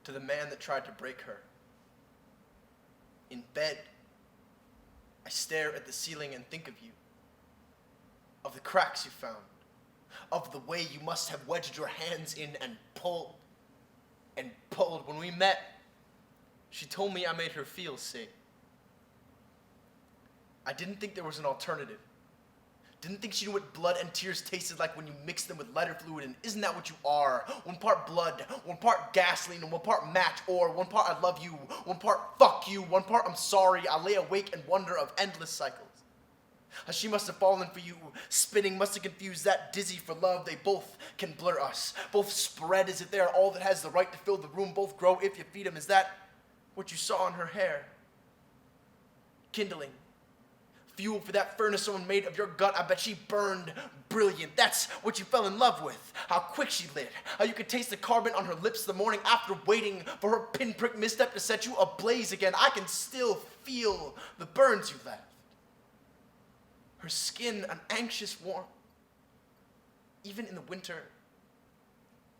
to the man that tried to break her. In bed, I stare at the ceiling and think of you, of the cracks you found, of the way you must have wedged your hands in and pulled. When we met, she told me I made her feel safe. I didn't think there was an alternative. Didn't think she knew what blood and tears tasted like when you mix them with lighter fluid, and isn't that what you are? One part blood, one part gasoline, and one part match ore, one part I love you, one part fuck you, one part I'm sorry. I lay awake and wonder of endless cycles. How she must have fallen for you, spinning must have confused that dizzy for love. They both can blur us, both spread as if they are all that has the right to fill the room, both grow if you feed them. Is that what you saw in her hair? Kindling. Fuel for that furnace someone made of your gut. I bet she burned brilliant. That's what you fell in love with. How quick she lit. How you could taste the carbon on her lips the morning after, waiting for her pinprick misstep to set you ablaze again. I can still feel the burns you left. Her skin an anxious warmth. Even in the winter.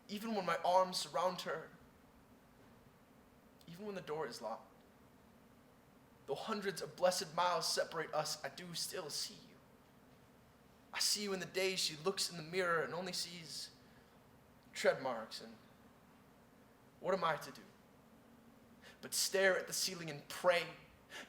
Even when my arms surround her. Even when the door is locked. Though hundreds of blessed miles separate us, I do still see you. I see you in the days she looks in the mirror and only sees tread marks. And what am I to do? But stare at the ceiling and pray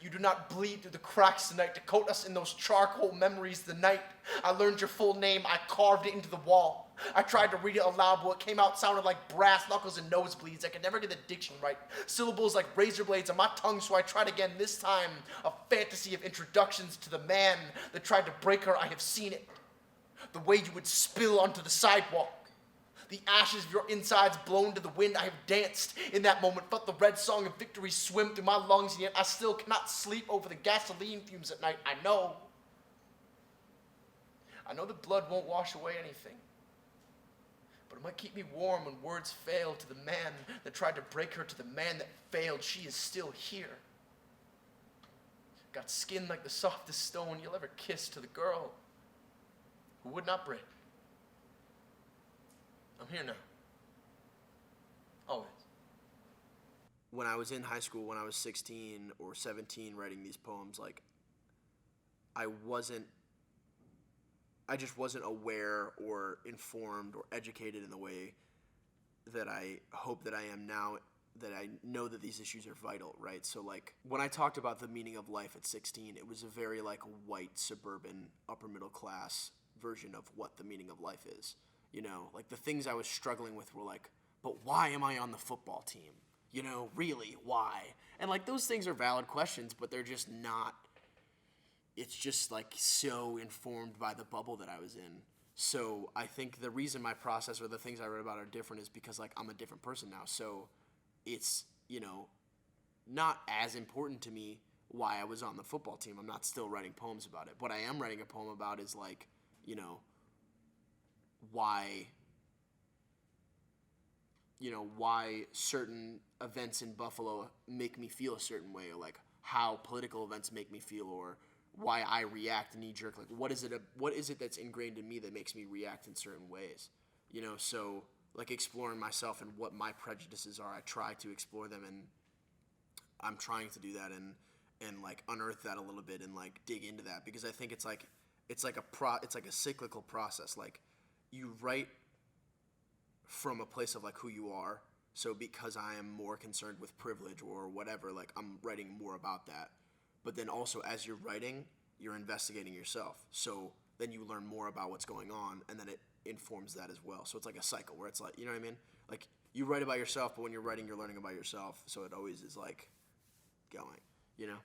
you do not bleed through the cracks tonight to coat us in those charcoal memories the night I learned your full name. I carved it into the wall. I tried to read it aloud, but what came out sounded like brass knuckles and nosebleeds. I could never get the diction right. Syllables like razor blades on my tongue, so I tried again, this time a fantasy of introductions to the man that tried to break her. I have seen it. The way you would spill onto the sidewalk. The ashes of your insides blown to the wind. I have danced in that moment, felt the red song of victory swim through my lungs, and yet I still cannot sleep over the gasoline fumes at night. I know the blood won't wash away anything, but it might keep me warm when words fail to the man that tried to break her, to the man that failed. She is still here. Got skin like the softest stone you'll ever kiss, to the girl who would not break. I'm here now. Always. When I was in high school, when I was 16 or 17 writing these poems, like, I just wasn't aware or informed or educated in the way that I hope that I am now, that I know that these issues are vital, right? So, like, when I talked about the meaning of life at 16, it was a very, like, white, suburban, upper middle class version of what the meaning of life is. You know, like, the things I was struggling with were like, but why am I on the football team? You know, really, why? And, like, those things are valid questions, but they're just not, it's just, like, so informed by the bubble that I was in. So I think the reason my process or the things I wrote about are different is because, like, I'm a different person now. So it's, you know, not as important to me why I was on the football team. I'm not still writing poems about it. What I am writing a poem about is, like, you know, why certain events in Buffalo make me feel a certain way, or like how political events make me feel, or why I react knee-jerk. Like, what is it that's ingrained in me that makes me react in certain ways? You know, so, like, exploring myself and what my prejudices are, I try to explore them, and I'm trying to do that and like unearth that a little bit and like dig into that, because I think it's like a cyclical process. Like, you write from a place of, like, who you are. So because I am more concerned with privilege or whatever, like, I'm writing more about that. But then also, as you're writing, you're investigating yourself. So then you learn more about what's going on, and then it informs that as well. So it's like a cycle where it's like, you know what I mean? Like, you write about yourself, but when you're writing, you're learning about yourself. So it always is, like, going, you know?